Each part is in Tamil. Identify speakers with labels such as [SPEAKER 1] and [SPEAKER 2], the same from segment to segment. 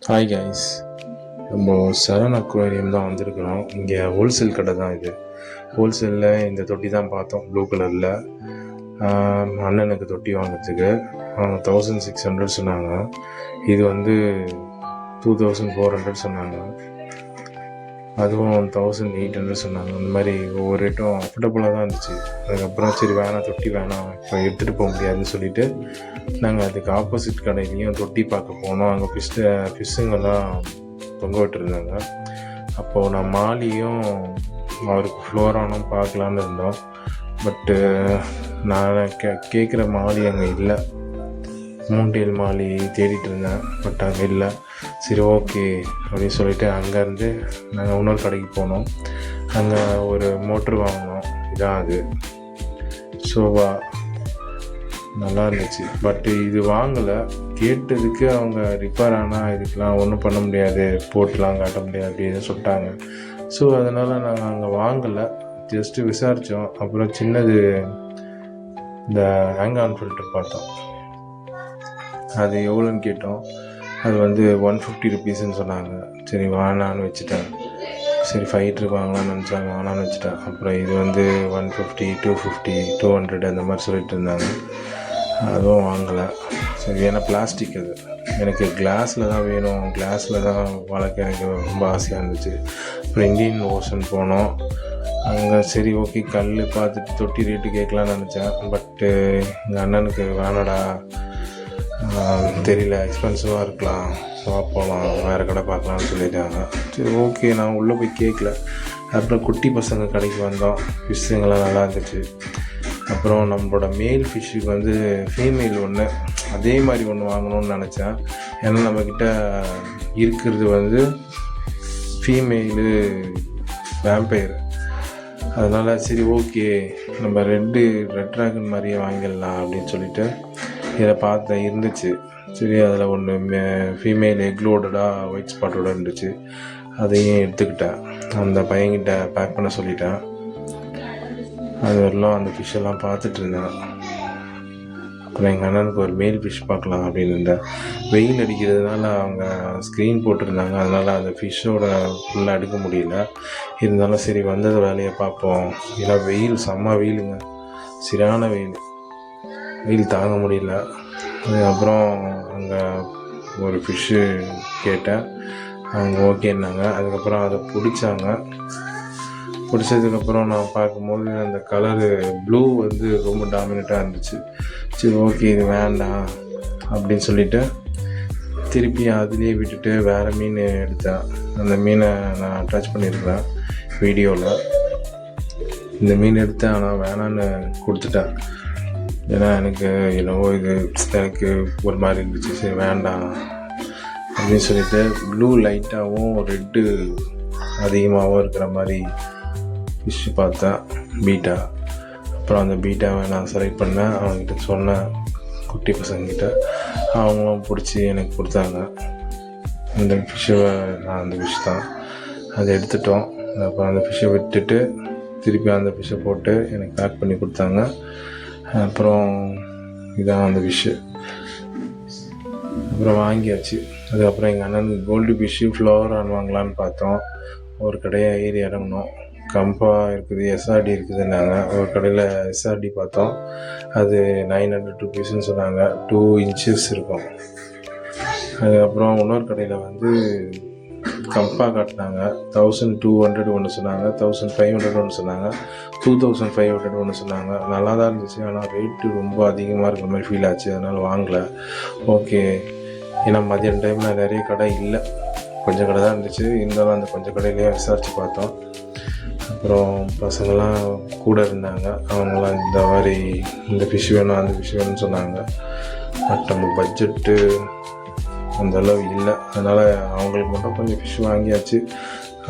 [SPEAKER 1] ஹாய் கைஸ், நம்ம சரண் அக்வேரியம் தான் வந்திருக்கிறோம். இங்கே ஹோல்சேல் கடை தான் இது. ஹோல்சேலில் இந்த தொட்டி தான் பார்த்தோம், ப்ளூ கலரில். அண்ணனுக்கு தொட்டி வாங்கிறதுக்கு 1600 சொன்னாங்க. இது வந்து 2400 சொன்னாங்க. அதுவும் 1800 சொன்னாங்க. இந்த மாதிரி ஒவ்வொரு ரேட்டும் அஃபோர்டபுளாக தான் இருந்துச்சு. அதுக்கப்புறம் சரி வேணாம், தொட்டி வேணாம், இப்போ எடுத்துகிட்டு போக முடியாதுன்னு சொல்லிவிட்டு நாங்கள் அதுக்கு ஆப்போசிட் கடையிலையும் தொட்டி பார்க்க போனோம். அங்கே ஃபிஷ்ஷுங்கெல்லாம் தொங்க விட்டுருந்தாங்க. அப்போது நான் மாலியும் அவருக்கு ஃப்ளோரானும் பார்க்கலான்னு இருந்தோம். பட்டு நான் கேட்குற மாலி அங்கே இல்லை. மூண்டேல் மாலி தேடிட்டு இருந்தேன், பட் அங்கே இல்லை. சரி ஓகே அப்படின்னு சொல்லிட்டு அங்கேருந்து நாங்கள் இன்னொரு கடைக்கு போனோம். அங்கே ஒரு மோட்ரு வாங்கினோம். இதான் அது சோவா, நல்லா இருந்துச்சு. பட்டு இது வாங்கலை. கேட்டதுக்கு அவங்க ரிப்பேர் ஆனால் இதுக்கெலாம் ஒன்றும் பண்ண முடியாது, போட்டுலாம் காட்ட முடியாது அப்படின்னு சொல்லிட்டாங்க. ஸோ அதனால் நாங்கள் அங்கே வாங்கலை, ஜஸ்ட்டு விசாரித்தோம். அப்புறம் சின்னது இந்த ஹேங் ஆன் ஃபில்டர் பார்த்தோம். அது எவ்வளோன்னு கேட்டோம். அது வந்து 150 ருபீஸ்ன்னு சொன்னாங்க. சரி வானான்னு வச்சுட்டேன். சரி ஃபைட்ரு வாங்கலாம்னு நினச்சாங்க, வானான்னு வச்சுட்டேன். அப்புறம் இது வந்து 150, 250, 200 அந்த மாதிரி சொல்லிட்டு இருந்தாங்க. அதுவும் வாங்கலை. சரி, ஏன்னா பிளாஸ்டிக் அது, எனக்கு கிளாஸில் தான் வேணும், கிளாஸில் தான் வளர்க்க எனக்கு ரொம்ப ஆசையாக இருந்துச்சு. அப்புறம் இந்தியன் ஓஷன் போனோம். அங்கே சரி ஓகே கல் பார்த்துட்டு தொட்டி ரேட்டு கேட்கலான்னு நினச்சேன். பட்டு எங்கள் அண்ணனுக்கு வேணடா, தெரியல, எக்ஸ்பென்சிவாக இருக்கலாம், போகலாம், வேறு கடை பார்க்கலான்னு சொல்லிட்டாங்க. சரி ஓகே, நான் உள்ளே போய் கேட்கல. அப்புறம் குட்டி பசங்க கடைக்கு வந்தோம். ஃபிஷ்ஷுங்கெல்லாம் நல்லா இருந்துச்சு. அப்புறம் நம்மளோட மேல் ஃபிஷ்ஷுக்கு வந்து ஃபீமேல் ஒன்று அதே மாதிரி ஒன்று வாங்கணும்னு நினச்சேன். ஏன்னா நம்மக்கிட்ட இருக்கிறது வந்து ஃபீமேலு வேம்பயர். அதனால் சரி ஓகே நம்ம ரெட் ட்ராகன் மாதிரியே வாங்கிடலாம் அப்படின்னு சொல்லிட்டு இதை பார்த்தேன், இருந்துச்சு. சரி அதில் ஒன்று ஃபீமேல் எக்லோடடாக ஒயிட் ஸ்பாட்டோட இருந்துச்சு. அதையும் எடுத்துக்கிட்டேன். அந்த பையன்கிட்ட பேக் பண்ண சொல்லிட்டேன். அது வரலாம் அந்த ஃபிஷ்ஷெல்லாம் பார்த்துட்டு இருந்தேன். அப்புறம் எங்கள் அண்ணனுக்கு ஒரு மேல் ஃபிஷ் பார்க்கலாம் அப்படின்னு இருந்தேன். வெயில் அடிக்கிறதுனால அவங்க ஸ்க்ரீன் போட்டிருந்தாங்க, அதனால் அந்த ஃபிஷ்ஷோட ஃபுல்லாக எடுக்க முடியல. இருந்தாலும் சரி வந்தது வேலையை பார்ப்போம். ஏன்னா வெயில் செம்ம வெயிலுங்க, சரியான வெயில் தாங்க முடியல. அதுக்கப்புறம் அங்கே ஒரு ஃபிஷ்ஷு கேட்டேன், அவங்க ஓகேன்னாங்க. அதுக்கப்புறம் அதை பிடிச்சதுக்கப்புறம் நான் பார்க்கும்போது அந்த கலரு ப்ளூ வந்து ரொம்ப டாமினேட்டாக இருந்துச்சு. சரி ஓகே இது வேண்டாம் அப்படின்னு சொல்லிவிட்டு திருப்பி அதுலேயே விட்டுட்டு வேறு மீன் எடுத்தேன். அந்த மீனை நான் அட்டாச் பண்ணியிருக்கிறேன் வீடியோவில். இந்த மீன் எடுத்தேன், ஆனால் வேணான்னு கொடுத்துட்டேன். ஏன்னா எனக்கு என்னவோ இது எனக்கு ஒரு மாதிரி இருந்துச்சு. சரி வேண்டாம் அப்படின்னு சொல்லிட்டு ப்ளூ லைட்டாகவும் ரெட்டு அதிகமாகவும் இருக்கிற மாதிரி ஃபிஷ்ஷு பார்த்தேன், பீட்டா. அப்புறம் அந்த பீட்டாவை நான் செலக்ட் பண்ணேன். அவங்ககிட்ட சொன்னேன், குட்டி பசங்கக்கிட்ட. அவங்களும் பிடிச்சி எனக்கு கொடுத்தாங்க. அந்த ஃபிஷ்ஷை அந்த ஃபிஷ் தான் அதை எடுத்துட்டோம். அப்புறம் அந்த ஃபிஷ்ஷை விட்டுட்டு திருப்பி அந்த ஃபிஷ்ஷை போட்டு எனக்கு பேக் பண்ணி கொடுத்தாங்க. அப்புறம் இதான் அந்த ஃபிஷ்ஷு. அப்புறம் வாங்கியாச்சு. அதுக்கப்புறம் எங்கள் அண்ணனுக்கு கோல்டு ஃபிஷ்ஷு ஃப்ளோரான் வாங்கலான்னு பார்த்தோம். ஒரு கடையாக ஏறி இறங்கினோம். கம்பா இருக்குது, எஸ்ஆர்டி இருக்குதுன்னாங்க. ஒரு கடையில் எஸ்ஆர்டி பார்த்தோம். அது 900 ருபீஸ்ன்னு சொன்னாங்க. 2 இன்ச்சஸ் இருக்கும். அதுக்கப்புறம் இன்னொரு கடையில் வந்து கம்பா காட்டினாங்க. 1200 ஒன்று சொன்னாங்க, 1500 ஒன்று சொன்னாங்க, 2500 ஒன்று சொன்னாங்க. நல்லா தான் இருந்துச்சு, ஆனால் ரேட்டு ரொம்ப அதிகமாக இருக்கிற மாதிரி ஃபீல் ஆச்சு. அதனால் வாங்கலை. ஓகே, ஏன்னா மதியான டைமில் நிறைய கடை இல்லை, கொஞ்சம் கடை தான் இருந்துச்சு. இருந்தாலும் அந்த கொஞ்சம் கடையிலேயே விசாரித்து பார்த்தோம். அப்புறம் பசங்கள்லாம் கூட இருந்தாங்க. அவங்களாம் இந்த மாதிரி இந்த ஃபிஷ் வேணும் அந்த ஃபிஷ் வேணும்னு சொன்னாங்க. பட் நம்ம பட்ஜெட்டு அந்த அளவு இல்லை. அதனால் அவங்களுக்கு மட்டும் கொஞ்சம் ஃபிஷ் வாங்கியாச்சு.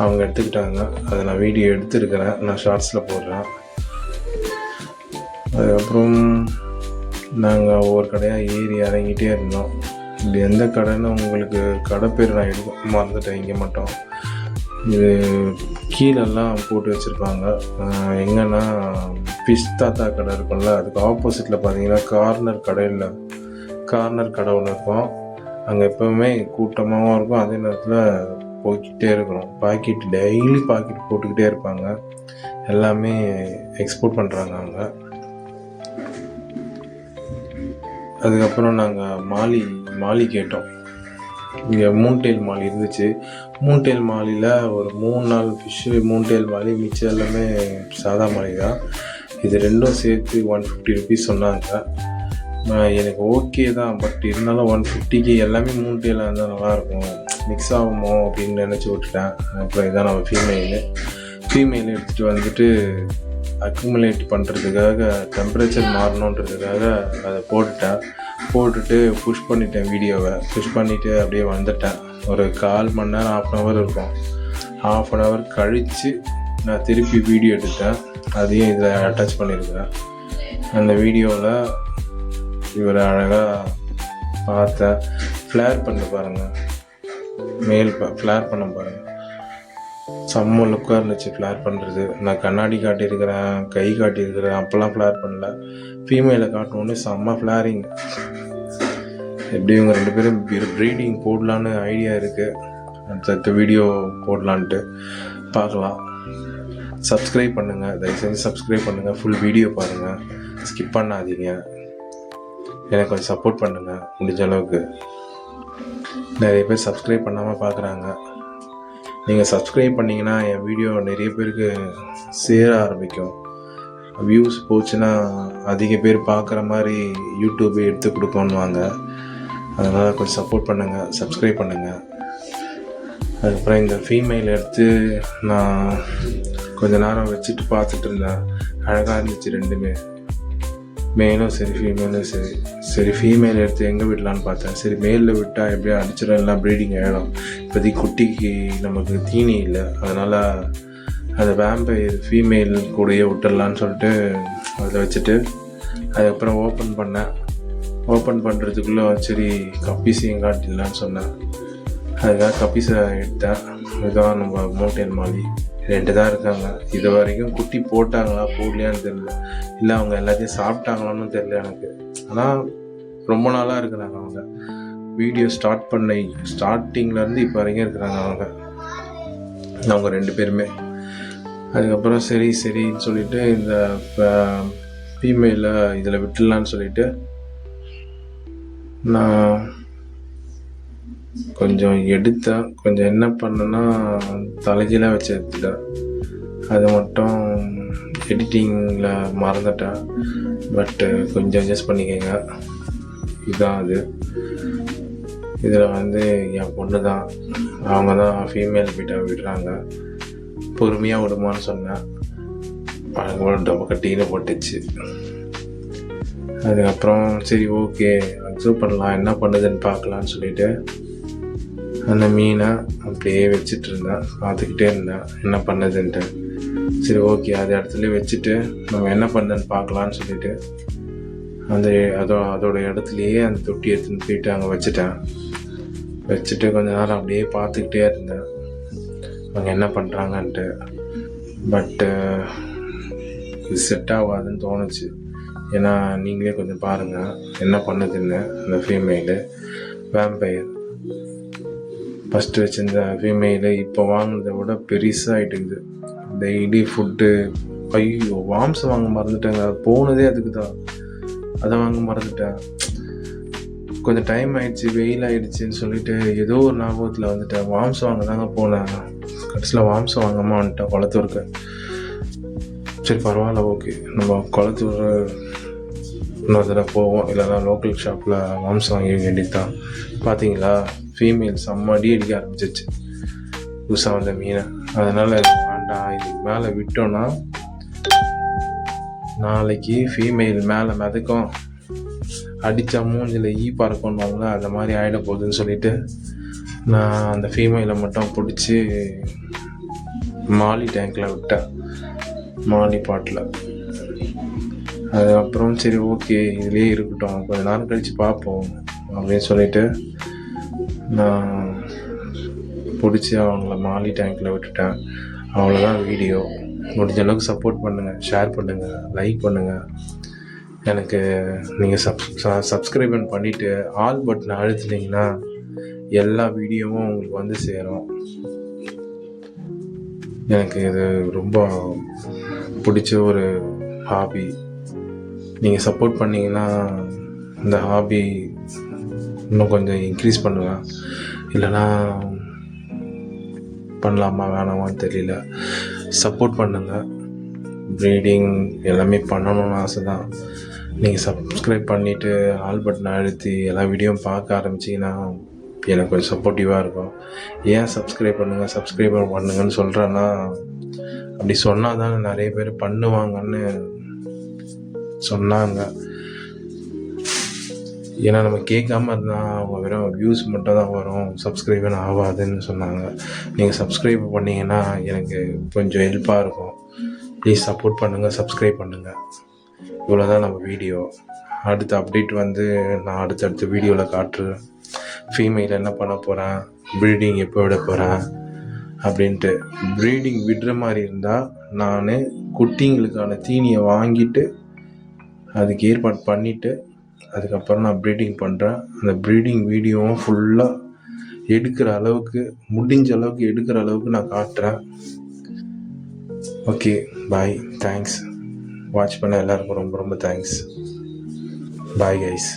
[SPEAKER 1] அவங்க எடுத்துக்கிட்டாங்க. அதை நான் வீடியோ எடுத்துருக்கிறேன், நான் ஷார்ட்ஸில் போடுறேன். அதுக்கப்புறம் நாங்கள் ஒவ்வொரு கடையாக ஏறி இறங்கிட்டே இருந்தோம். இது எந்த கடைன்னு உங்களுக்கு கடை பேர் நான் எடுக்க மறந்துட்டேன். இங்கே மட்டும் இது கீழெல்லாம் போட்டு வச்சுருப்பாங்க. எங்கன்னா ஃபிஷ் தாத்தா கடை இருக்கும்ல, அதுக்கு ஆப்போசிட்டில் பார்த்தீங்கன்னா கார்னர் கடை ஒன்று இருக்கும். அங்கே எப்போவுமே கூட்டமாகவும் இருக்கும், அதே நேரத்தில் போய்கிட்டே இருக்கணும். டெய்லி பாக்கெட் போட்டுக்கிட்டே இருப்பாங்க. எல்லாமே எக்ஸ்போர்ட் பண்ணுறாங்க அவங்க. அதுக்கப்புறம் நாங்கள் மாலி கேட்டோம். இங்கே மூன்டெயில் மாலி இருந்துச்சு. மூன்டெயில் மாலியில் ஒரு 3-4 ஃபிஷ்ஷு மூன்டெயில் மாலி, மிச்சம் எல்லாமே சாதா மாலி தான். இது ரெண்டும் சேர்த்து 150 ருபீஸ் சொன்னாங்க. எனக்கு ஓகே தான், பட் இருந்தாலும் 150க்கு எல்லாமே மூன்டெயிலாக இருந்தால் நல்லாயிருக்கும், மிக்ஸ் ஆகுமோ அப்படின்னு நினச்சி விட்டுட்டேன். அப்புறம் இதான் நம்ம ஃபீமேல் எடுத்துகிட்டு வந்துட்டு அக்குமுலேட் பண்ணுறதுக்காக, டெம்பரேச்சர் மாறணுன்றதுக்காக அதை போட்டுட்டு புஷ் பண்ணிட்டேன். வீடியோவை புஷ் பண்ணிவிட்டு அப்படியே வந்துட்டேன். ஒரு 1/4 மணி நேரம், 1/2 hour இருக்கும். 1/2 hour கழித்து நான் திருப்பி வீடியோ எடுத்தேன். அதையும் இதில் அட்டாச் பண்ணியிருக்கிறேன். அந்த வீடியோவில் இவரை அழகாக பார்த்தேன். ஃப்ளேர் பண்ண பாருங்கள், ஃப்ளேர் பண்ண பாருங்கள், செம்ம லுக்காக இருந்துச்சு ஃப்ளேர் பண்ணுறது. நான் கண்ணாடி காட்டியிருக்கிறேன், கை காட்டியிருக்கிறேன், அப்போல்லாம் ஃப்ளேர் பண்ணல. ஃபீமேலை காட்டணுன்னு செம்ம ஃப்ளேரிங். எப்படி இவங்க 2 பேரும் ப்ரீடிங் போடலான்னு ஐடியா இருக்குது. அடுத்த வீடியோ போடலான்ட்டு பார்க்கலாம். சப்ஸ்கிரைப் பண்ணுங்கள், தயவுசெஞ்சு சப்ஸ்கிரைப் பண்ணுங்கள். ஃபுல் வீடியோ பாருங்கள், ஸ்கிப் பண்ணாதீங்க. எனக்கு கொஞ்சம் சப்போர்ட் பண்ணுங்கள் முடிஞ்ச அளவுக்கு. நிறைய பேர் சப்ஸ்கிரைப் பண்ணாமல் பார்க்குறாங்க. நீங்கள் சப்ஸ்கிரைப் பண்ணிங்கன்னா என் வீடியோ நிறைய பேருக்கு சேர ஆரம்பிக்கும். வியூஸ் போச்சுன்னா அதிக பேர் பார்க்குற மாதிரி யூடியூப் எடுத்து கொடுக்கணுவாங்க. அதனால் கொஞ்சம் சப்போர்ட் பண்ணுங்கள், சப்ஸ்கிரைப் பண்ணுங்கள். அதுக்கப்புறம் இந்த ஃபீமேல் எடுத்து நான் கொஞ்ச நேரம் வச்சுட்டு பார்த்துட்டு இருந்தேன். அழகாக இருந்துச்சு ரெண்டுமே, மேலும் சரி ஃபீமேலும் சரி. ஃபீமேல் எடுத்து எங்கே விடலான்னு பார்த்தேன். சரி மேலில் விட்டால் எப்படியும் அடிச்சிடும், எல்லாம் ப்ரீடிங் ஆகிடும். இப்போதைக்கு குட்டிக்கு நமக்கு தீனி இல்லை, அதனால் அதை வேம்பயர் ஃபீமேல் கூடயே விட்டுடலான்னு சொல்லிட்டு அதில் வச்சுட்டு அதுக்கப்புறம் ஓப்பன் பண்ணுறதுக்குள்ளே சரி கப்பீஸையும் காட்டிடலான்னு சொன்னேன். அதுக்காக கப்பீஸை எடுத்தேன். இதுதான் நம்ம மூன்டெயில் மாலி. 2 தான் இருக்காங்க. இது வரைக்கும் குட்டி போட்டாங்களா போடலையான்னு தெரியல, இல்லை அவங்க எல்லாத்தையும் சாப்பிட்டாங்களான்னு தெரியல எனக்கு. ஆனால் ரொம்ப நாளாக இருக்கிறாங்க அவங்க. வீடியோ ஸ்டார்டிங்லேருந்து இப்போ வரைக்கும் இருக்கிறாங்க அவங்க 2 பேருமே. அதுக்கப்புறம் சரின்னு சொல்லிட்டு இந்த ஃபீமேலை இதில் விட்டுடலான்னு சொல்லிட்டு நான் கொஞ்சம் எடுத்தேன். கொஞ்சம் என்ன பண்ணேன்னா தலைகீழாக வச்சு எடுத்துட்டேன். அது மட்டும் எடிட்டிங்கில் மறந்துட்டேன். பட்டு கொஞ்சம் அட்ஜஸ்ட் பண்ணிக்கோங்க. இதுதான் அது. இதில் என் பொண்ணு தான், அவங்க தான் ஃபீமேல் கிட்ட விடுறாங்க. பொறுமையாக விடுமான்னு சொன்னேன். அவங்க டப்ப கட்டின்னு போட்டுச்சு. அதுக்கப்புறம் சரி ஓகே அப்சர்வ் பண்ணலாம், என்ன பண்ணுதுன்னு பார்க்கலான்னு சொல்லிட்டு அந்த மீனை அப்படியே வச்சுட்டு இருந்தேன், பார்த்துக்கிட்டே இருந்தேன் என்ன பண்ணுதுன்ட்டு. சரி ஓகே அது இடத்துல வச்சுட்டு நம்ம என்ன பண்ணுதுன்னு பார்க்கலான்னு சொல்லிட்டு அதோட இடத்துலையே அந்த தொட்டி எடுத்துன்னு போயிட்டு அங்கே வச்சுட்டு கொஞ்ச நேரம் அப்படியே பார்த்துக்கிட்டே இருந்தேன் அவங்க என்ன பண்ணுறாங்கன்ட்டு. பட்டு இது செட் ஆகாதுன்னு தோணுச்சு. ஏன்னா நீங்களே கொஞ்சம் பாருங்கள் என்ன பண்ணுதுன்னு. அந்த ஃபீமேலு வேம்பயர் ஃபஸ்ட்டு வச்சுருந்த ஃபீமேலு இப்போ வாங்கினதை விட பெருசாகிட்டுக்குது. டெய்லி ஃபுட்டு, ஐயோ வாம்ஸ் வாங்க மறந்துட்டேங்க. போனதே அதுக்கு தான், அதை வாங்க மறந்துட்டேன். கொஞ்சம் டைம் ஆகிடுச்சு, வெயில் ஆகிடுச்சின்னு சொல்லிட்டு ஏதோ ஒரு ஞாபகத்தில் வந்துட்டேன். வாம்ஸ் வாங்க தாங்க போனேன், கடைசியில் வாம்ஸ் வாங்காமல் வந்துட்டேன் குளத்தூருக்கு. சரி பரவாயில்ல ஓகே, நம்ம குளத்தூர் இன்னொரு தடவை போவோம், இல்லைனா லோக்கல் ஷாப்பில் வாம்ஸ் வாங்கி வேண்டியது தான். பார்த்தீங்களா ஃபீமேல் செம்ம அடி அடிக்க ஆரம்பிச்சிச்சு புதுசாக வந்த மீனை. அதனால் வேண்டாம், இதுக்கு மேலே விட்டோன்னா நாளைக்கு ஃபீமேல் மேலே மிதக்கும், அடித்தா மூஞ்சில் பறக்கணுவாங்க, அந்த மாதிரி ஆகிட போகுதுன்னு சொல்லிட்டு நான் அந்த ஃபீமேலை மட்டும் பிடிச்சி மாலி டேங்கில் விட்டேன், மாலி பாட்டில். அதுக்கப்புறம் சரி ஓகே இதுலேயே இருக்கட்டும், கொஞ்ச நேரம் கழித்து பார்ப்போம் அப்படின்னு சொல்லிட்டு நான் பிடிச்சி அவங்கள மாலி டேங்கில் விட்டுட்டேன். அவ்வளோதான் வீடியோ. முடிஞ்ச அளவுக்கு சப்போர்ட் பண்ணுங்கள், ஷேர் பண்ணுங்கள், லைக் பண்ணுங்கள். எனக்கு நீங்கள் சப்ஸ்கிரைப் பண்ணிவிட்டு ஆல் பட்டனை அழுத்துனீங்கன்னா எல்லா வீடியோவும் உங்களுக்கு வந்து சேரும். எனக்கு இது ரொம்ப பிடிச்ச ஒரு ஹாபி. நீங்கள் சப்போர்ட் பண்ணிங்கன்னா இந்த ஹாபி இன்னும் கொஞ்சம் இன்க்ரீஸ் பண்ணுவேன். இல்லைனா பண்ணலாமா வேணாமான்னு தெரியல. சப்போர்ட் பண்ணுங்கள். ப்ரீடிங் எல்லாமே பண்ணணும்னு ஆசை தான். நீங்கள் சப்ஸ்கிரைப் பண்ணிவிட்டு ஆல் பட்டனை அழுத்தி எல்லா வீடியோவும் பார்க்க ஆரம்பிச்சிங்கன்னா எனக்கு கொஞ்சம் சப்போர்ட்டிவாக இருக்கும். ஏன் சப்ஸ்கிரைப் பண்ணுங்கன்னு சொல்கிறேன்னா, அப்படி சொன்னால் தான் நிறைய பேர் பண்ணுவாங்கன்னு சொன்னாங்க. ஏன்னா நம்ம கேட்காம இருந்தால் அவங்க வெறும் வியூஸ் மட்டும் தான் வரும், சப்ஸ்கிரைபர் ஆகாதுன்னு சொன்னாங்க. நீங்கள் சப்ஸ்கிரைப் பண்ணிங்கன்னா எனக்கு கொஞ்சம் ஹெல்ப்பாக இருக்கும். ப்ளீஸ் சப்போர்ட் பண்ணுங்கள், சப்ஸ்கிரைப் பண்ணுங்கள். இவ்வளோ தான் நம்ம வீடியோ. அடுத்த அப்டேட் வந்து நான் அடுத்தடுத்த வீடியோவில் காட்டுறேன். ஃபீமேல் என்ன பண்ண போகிறேன், ப்ரீடிங் எப்போ விட போகிறேன் அப்படின்ட்டு. ப்ரீடிங் விடுற மாதிரி இருந்தால் நான் குட்டிங்களுக்கான தீனியை வாங்கிட்டு அதுக்கு ஏற்பாடு பண்ணிவிட்டு அதுக்கப்புறம் நான் ப்ரீடிங் பண்ணுறேன். அந்த ப்ரீடிங் வீடியோவும் ஃபுல்லாக முடிஞ்ச அளவுக்கு எடுக்கிற அளவுக்கு நான் காட்டுறேன். ஓகே, பாய். தேங்க்ஸ். வாட்ச் பண்ண எல்லாருக்கும் ரொம்ப ரொம்ப தேங்க்ஸ். Bye guys.